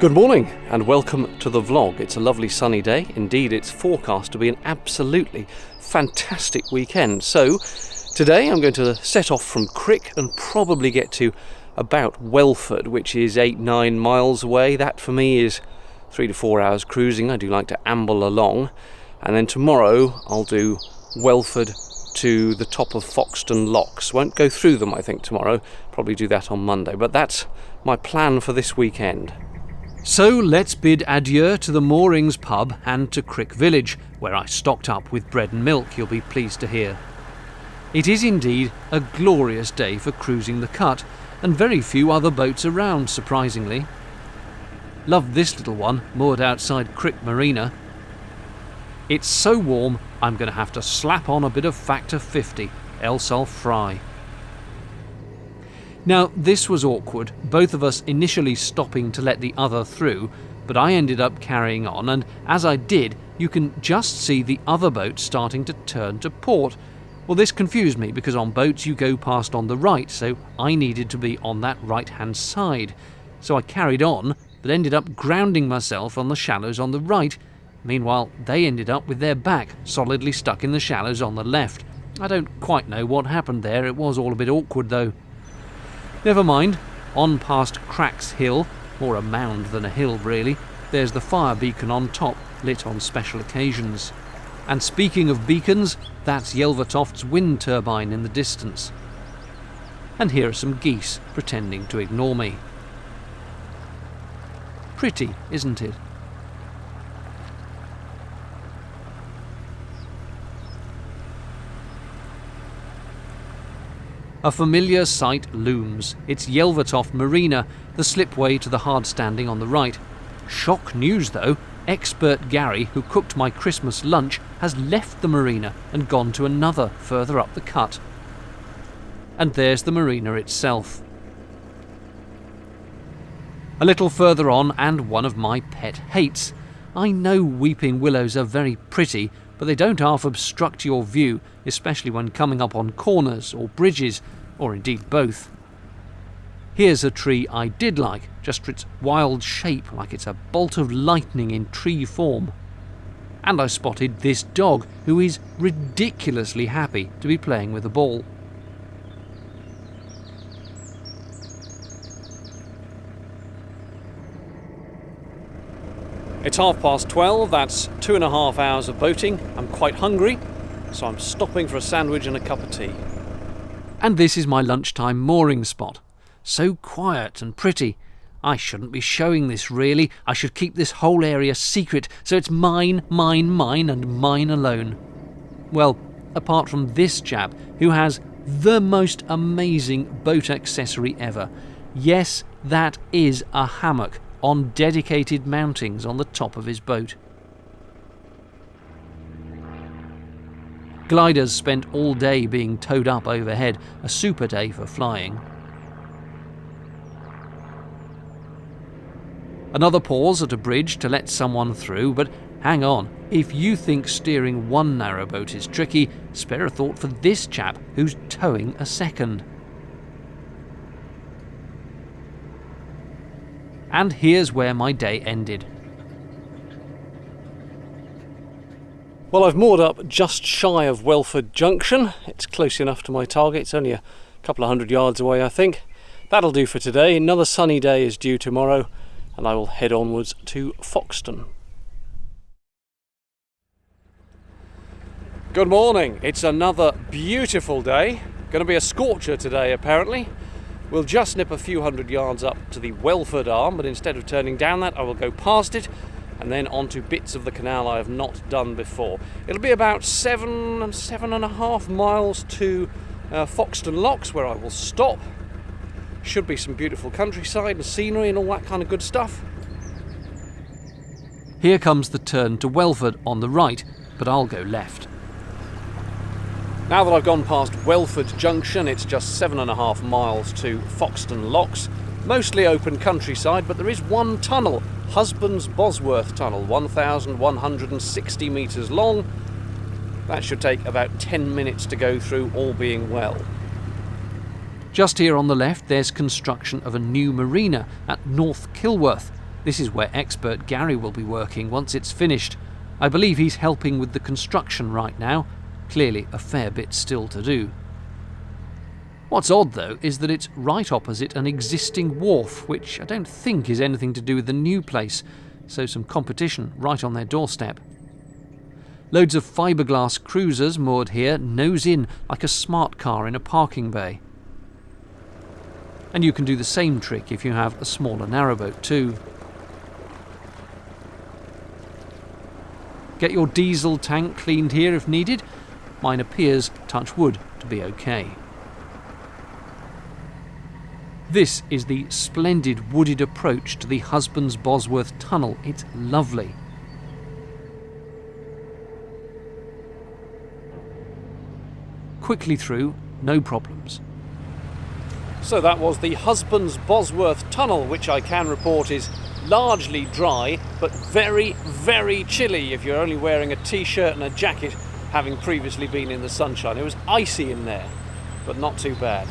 Good morning and welcome to the vlog. It's a lovely sunny day. Indeed, it's forecast to be an absolutely fantastic weekend. So today I'm going to set off from Crick and probably get to about Welford, which is 8-9 miles away. That for me is 3 to 4 hours cruising. I do like to amble along. And then tomorrow I'll do Welford to the top of Foxton locks. Won't go through them I think tomorrow. Probably do that on Monday. But that's my plan for this weekend. So let's bid adieu to the Moorings pub and to Crick village, where I stocked up with bread and milk, you'll be pleased to hear. It is indeed a glorious day for cruising the Cut, and very few other boats around, surprisingly. Love this little one, moored outside Crick Marina. It's so warm, I'm going to have to slap on a bit of Factor 50, else I'll fry. Now, this was awkward, both of us initially stopping to let the other through, but I ended up carrying on, and as I did, you can just see the other boat starting to turn to port. Well, this confused me, because on boats you go past on the right, so I needed to be on that right-hand side. So I carried on, but ended up grounding myself on the shallows on the right. Meanwhile, they ended up with their back solidly stuck in the shallows on the left. I don't quite know what happened there, it was all a bit awkward though. Never mind, on past Crack's Hill, more a mound than a hill really, there's the fire beacon on top, lit on special occasions. And speaking of beacons, that's Yelvertoft's wind turbine in the distance. And here are some geese pretending to ignore me. Pretty, isn't it? A familiar sight looms. It's Yelvertoft Marina, the slipway to the hard standing on the right. Shock news though, expert Gary, who cooked my Christmas lunch, has left the marina and gone to another further up the Cut. And there's the marina itself. A little further on, and one of my pet hates. I know weeping willows are very pretty, but they don't half obstruct your view, especially when coming up on corners or bridges, or indeed both. Here's a tree I did like, just for its wild shape, like it's a bolt of lightning in tree form. And I spotted this dog, who is ridiculously happy to be playing with a ball. It's 12:30, that's 2.5 hours of boating. I'm quite hungry, so I'm stopping for a sandwich and a cup of tea. And this is my lunchtime mooring spot. So quiet and pretty. I shouldn't be showing this really. I should keep this whole area secret, so it's mine, mine, mine, and mine alone. Well, apart from this chap, who has the most amazing boat accessory ever. Yes, that is a hammock on dedicated mountings on the top of his boat. Gliders spent all day being towed up overhead, a super day for flying. Another pause at a bridge to let someone through, but hang on, if you think steering one narrowboat is tricky, spare a thought for this chap who's towing a second. And here's where my day ended. Well, I've moored up just shy of Welford Junction. It's close enough to my target. It's only a couple of 100 yards away, I think. That'll do for today. Another sunny day is due tomorrow, and I will head onwards to Foxton. Good morning. It's another beautiful day. Going to be a scorcher today, apparently. We'll just nip a few 100 yards up to the Welford arm, but instead of turning down that, I will go past it and then onto bits of the canal I have not done before. It'll be about 7.5 miles to Foxton locks, where I will stop. Should be some beautiful countryside and scenery and all that kind of good stuff. Here comes the turn to Welford on the right, but I'll go left. Now that I've gone past Welford Junction, it's just 7.5 miles to Foxton locks. Mostly open countryside, but there is one tunnel, Husband's Bosworth Tunnel, 1,160 metres long. That should take about 10 minutes to go through, all being well. Just here on the left, there's construction of a new marina at North Kilworth. This is where expert Gary will be working once it's finished. I believe he's helping with the construction right now. Clearly a fair bit still to do. What's odd though is that it's right opposite an existing wharf, which I don't think is anything to do with the new place, so some competition right on their doorstep. Loads of fiberglass cruisers moored here, nose in like a smart car in a parking bay. And you can do the same trick if you have a smaller narrowboat too. Get your diesel tank cleaned here if needed. Mine appears, touch wood, to be okay. This is the splendid wooded approach to the Husbands Bosworth Tunnel. It's lovely. Quickly through, no problems. So that was the Husbands Bosworth Tunnel, which I can report is largely dry, but very, very chilly if you're only wearing a t-shirt and a jacket, having previously been in the sunshine. It was icy in there, but not too bad.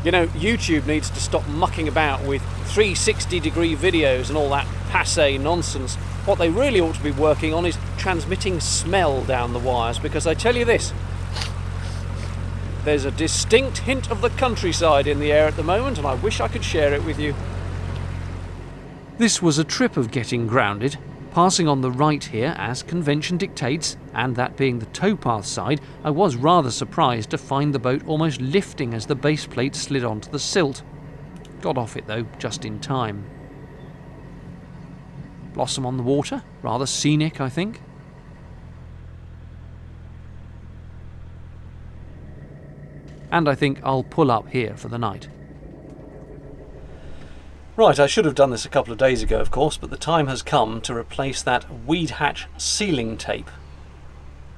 You know, YouTube needs to stop mucking about with 360-degree videos and all that passé nonsense. What they really ought to be working on is transmitting smell down the wires, because I tell you this, there's a distinct hint of the countryside in the air at the moment, and I wish I could share it with you. This was a trip of getting grounded, passing on the right here as convention dictates, and that being the towpath side, I was rather surprised to find the boat almost lifting as the base plate slid onto the silt. Got off it though, just in time. Blossom on the water, rather scenic I think. And I think I'll pull up here for the night. Right, I should have done this a couple of days ago, of course, but the time has come to replace that weed hatch sealing tape.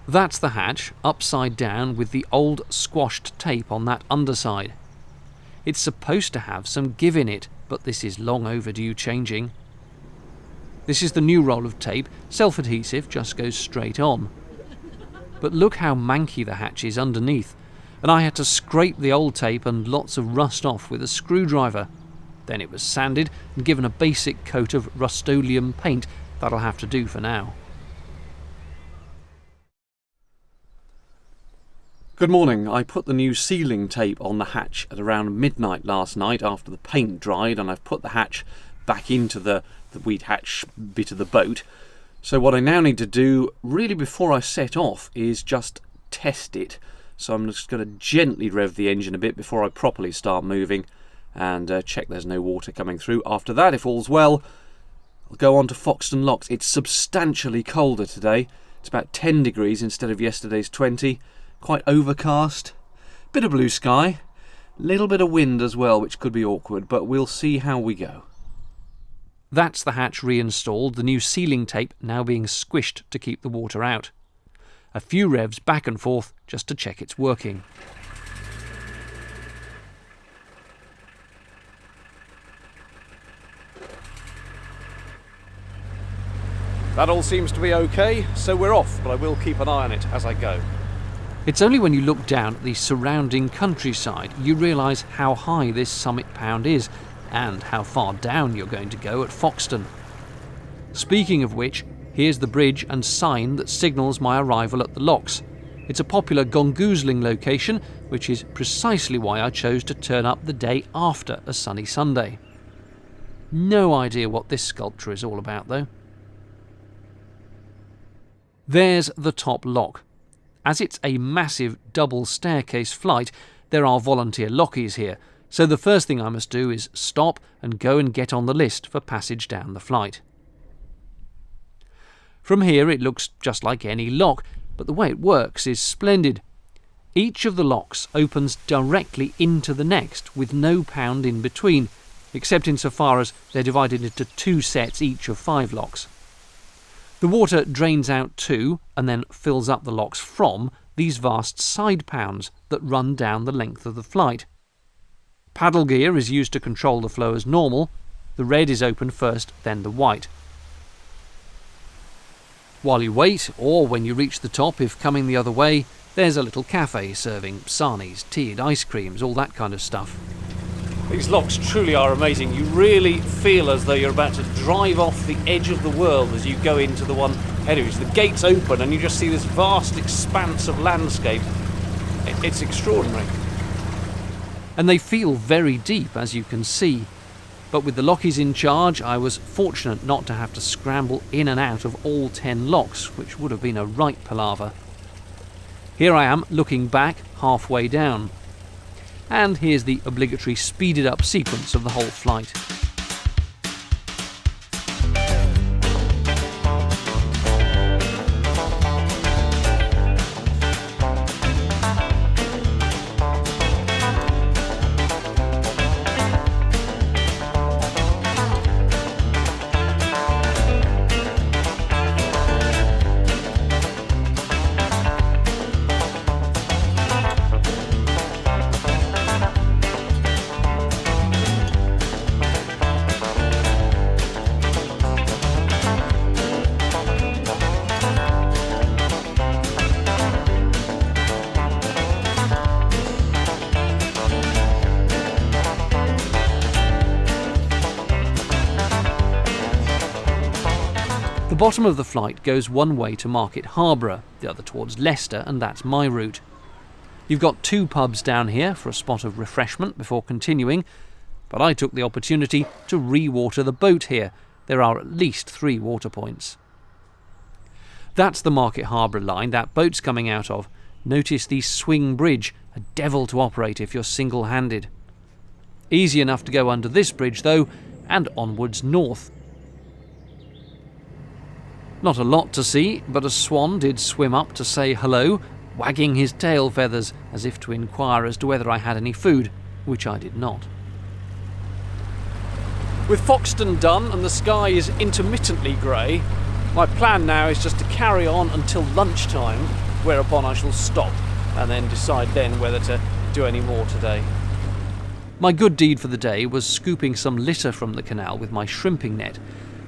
That's the hatch, upside down with the old squashed tape on that underside. It's supposed to have some give in it, but this is long overdue changing. This is the new roll of tape, self-adhesive, just goes straight on. But look how manky the hatch is underneath, and I had to scrape the old tape and lots of rust off with a screwdriver. Then it was sanded and given a basic coat of Rust-Oleum paint. That'll have to do for now. Good morning. I put the new sealing tape on the hatch at around midnight last night after the paint dried, and I've put the hatch back into the weed hatch bit of the boat. So what I now need to do, really before I set off, is just test it. So I'm just going to gently rev the engine a bit before I properly start moving and check there's no water coming through. After that, if all's well, I'll go on to Foxton locks. It's substantially colder today. It's about 10 degrees instead of yesterday's 20. Quite overcast. Bit of blue sky. Little bit of wind as well, which could be awkward, but we'll see how we go. That's the hatch reinstalled, the new sealing tape now being squished to keep the water out. A few revs back and forth just to check it's working. That all seems to be okay, so we're off, but I will keep an eye on it as I go. It's only when you look down at the surrounding countryside you realise how high this summit pound is and how far down you're going to go at Foxton. Speaking of which, here's the bridge and sign that signals my arrival at the locks. It's a popular gongoozling location, which is precisely why I chose to turn up the day after a sunny Sunday. No idea what this sculpture is all about though. There's the top lock. As it's a massive double staircase flight, there are volunteer lockies here, so the first thing I must do is stop and go and get on the list for passage down the flight. From here it looks just like any lock, but the way it works is splendid. Each of the locks opens directly into the next with no pound in between, except insofar as they're divided into two sets each of 5 locks. The water drains out to and then fills up the locks from these vast side pounds that run down the length of the flight. Paddle gear is used to control the flow as normal. The red is opened first, then the white. While you wait, or when you reach the top if coming the other way, there's a little cafe serving sarnies, tea and ice creams, all that kind of stuff. These locks truly are amazing. You really feel as though you're about to drive off the edge of the world as you go into the one ahead of you. The gates open and you just see this vast expanse of landscape. It's extraordinary. And they feel very deep, as you can see. But with the lockies in charge, I was fortunate not to have to scramble in and out of all 10 locks, which would have been a right palaver. Here I am, looking back halfway down. And here's the obligatory speeded up sequence of the whole flight. The bottom of the flight goes one way to Market Harborough, the other towards Leicester, and that's my route. You've got 2 pubs down here for a spot of refreshment before continuing, but I took the opportunity to re-water the boat here. There are at least 3 water points. That's the Market Harborough line that boat's coming out of. Notice the swing bridge, a devil to operate if you're single-handed. Easy enough to go under this bridge though, and onwards north. Not a lot to see, but a swan did swim up to say hello, wagging his tail feathers as if to inquire as to whether I had any food, which I did not. With Foxton done and the sky is intermittently grey, my plan now is just to carry on until lunchtime, whereupon I shall stop and then decide then whether to do any more today. My good deed for the day was scooping some litter from the canal with my shrimping net.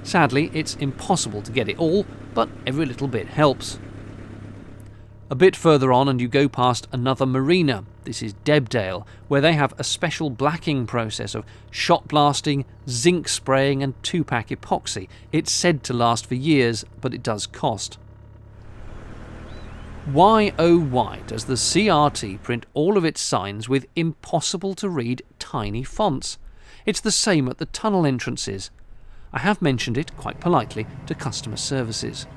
Sadly, it's impossible to get it all, but every little bit helps. A bit further on and you go past another marina. This is Debdale, where they have a special blacking process of shot blasting, zinc spraying and 2-pack epoxy. It's said to last for years, but it does cost. Why oh why does the CRT print all of its signs with impossible to read tiny fonts? It's the same at the tunnel entrances. I have mentioned it, quite politely, to customer services.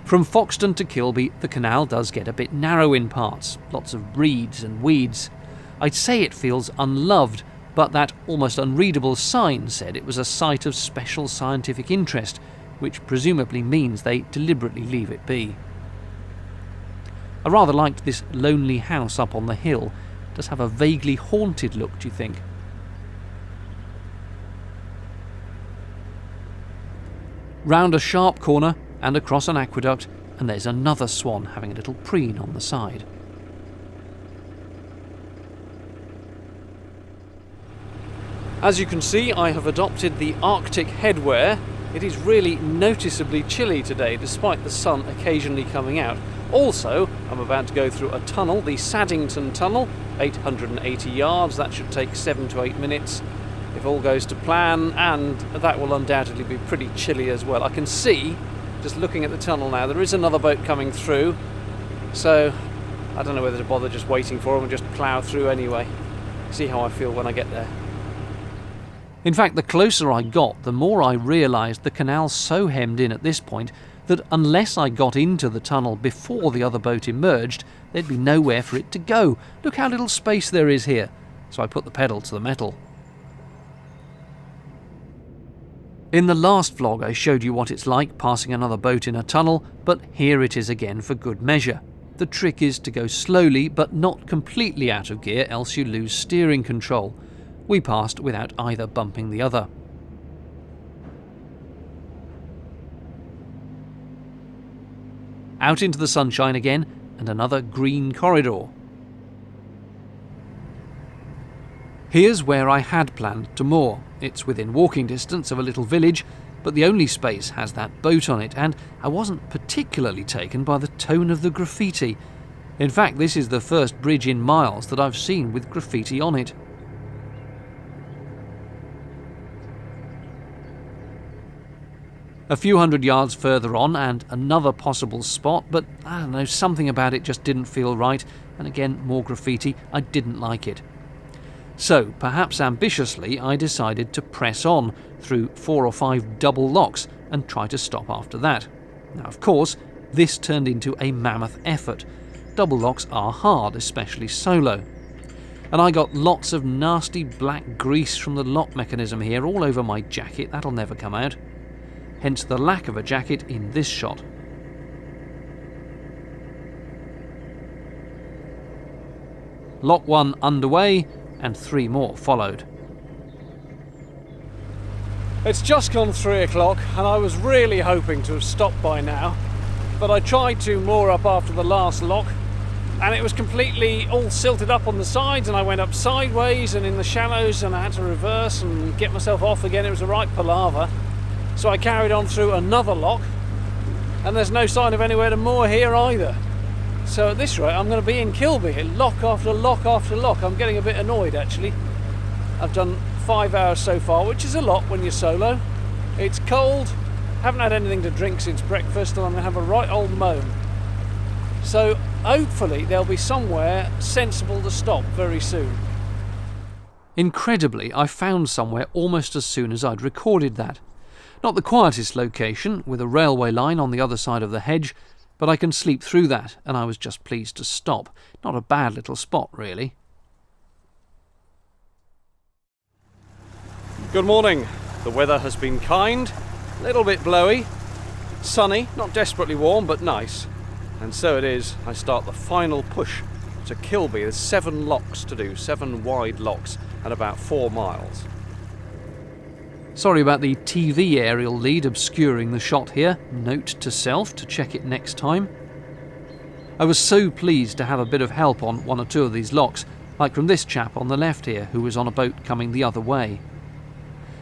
From Foxton to Kilby, the canal does get a bit narrow in parts, lots of reeds and weeds. I'd say it feels unloved, but that almost unreadable sign said it was a site of special scientific interest, which presumably means they deliberately leave it be. I rather liked this lonely house up on the hill. It does have a vaguely haunted look, do you think? Round a sharp corner and across an aqueduct, and there's another swan having a little preen on the side. As you can see, I have adopted the Arctic headwear. It is really noticeably chilly today, despite the sun occasionally coming out. Also, I'm about to go through a tunnel, the Saddington Tunnel, 880 yards. That should take 7 to 8 minutes. If all goes to plan, and that will undoubtedly be pretty chilly as well. I can see, just looking at the tunnel now, there is another boat coming through, so I don't know whether to bother just waiting for them and just plough through anyway. See how I feel when I get there. In fact, the closer I got, the more I realised the canal's so hemmed in at this point that unless I got into the tunnel before the other boat emerged, there'd be nowhere for it to go. Look how little space there is here. So I put the pedal to the metal. In the last vlog I showed you what it's like passing another boat in a tunnel, but here it is again for good measure. The trick is to go slowly but not completely out of gear, else you lose steering control. We passed without either bumping the other. Out into the sunshine again, and another green corridor. Here's where I had planned to moor. It's within walking distance of a little village, but the only space has that boat on it, and I wasn't particularly taken by the tone of the graffiti. In fact, this is the first bridge in miles that I've seen with graffiti on it. A few hundred yards further on and another possible spot, but I don't know, something about it just didn't feel right, and again more graffiti. I didn't like it. So, perhaps ambitiously, I decided to press on through 4 or 5 double locks and try to stop after that. Now, of course, this turned into a mammoth effort. Double locks are hard, especially solo. And I got lots of nasty black grease from the lock mechanism here all over my jacket. That'll never come out. Hence the lack of a jacket in this shot. Lock 1 underway, and 3 more followed. It's just gone 3 o'clock and I was really hoping to have stopped by now, but I tried to moor up after the last lock and it was completely all silted up on the sides, and I went up sideways and in the shallows, and I had to reverse and get myself off again. It was a right palaver. So I carried on through another lock and there's no sign of anywhere to moor here either. So at this rate I'm going to be in Kilby, lock after lock after lock. I'm getting a bit annoyed actually. I've done 5 hours so far, which is a lot when you're solo. It's cold, haven't had anything to drink since breakfast, and I'm going to have a right old moan. So hopefully there'll be somewhere sensible to stop very soon. Incredibly, I found somewhere almost as soon as I'd recorded that. Not the quietest location, with a railway line on the other side of the hedge, but I can sleep through that, and I was just pleased to stop. Not a bad little spot, really. Good morning. The weather has been kind, a little bit blowy, sunny, not desperately warm, but nice. And so it is, I start the final push to Kilby. There's 7 locks to do, 7 wide locks, and about 4 miles. Sorry about the TV aerial lead obscuring the shot here. Note to self to check it next time. I was so pleased to have a bit of help on 1 or 2 of these locks, like from this chap on the left here, who was on a boat coming the other way.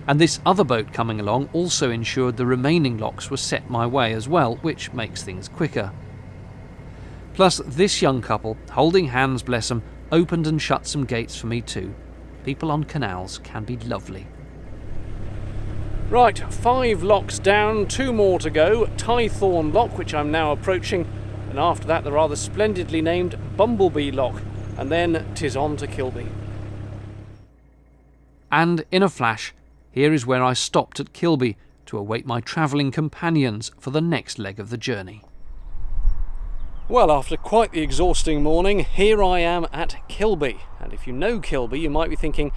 And this other boat coming along also ensured the remaining locks were set my way as well, which makes things quicker. Plus, this young couple, holding hands bless them, opened and shut some gates for me too. People on canals can be lovely. Right, 5 locks down, 2 more to go. Tythorn Lock, which I'm now approaching, and after that the rather splendidly named Bumblebee Lock, and then 'tis on to Kilby. And in a flash, here is where I stopped at Kilby to await my travelling companions for the next leg of the journey. Well, after quite the exhausting morning, here I am at Kilby. And if you know Kilby, you might be thinking,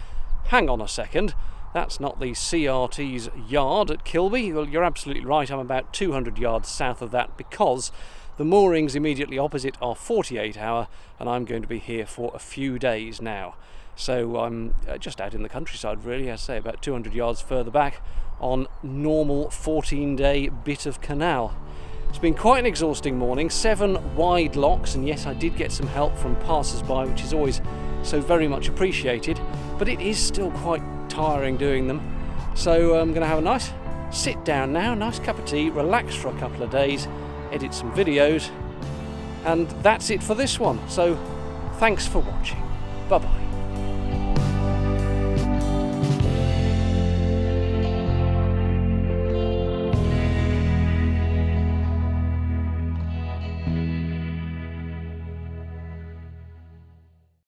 hang on a second, that's not the CRT's yard at Kilby. Well, you're absolutely right, I'm about 200 yards south of that, because the moorings immediately opposite are 48-hour, and I'm going to be here for a few days now. So I'm just out in the countryside really, I say about 200 yards further back on normal 14-day bit of canal. It's been quite an exhausting morning, 7 wide locks, and yes, I did get some help from passers-by, which is always so very much appreciated, but it is still quite tiring doing them. So I'm going to have a nice sit down now, nice cup of tea, relax for a couple of days, edit some videos, and that's it for this one. So thanks for watching. Bye-bye.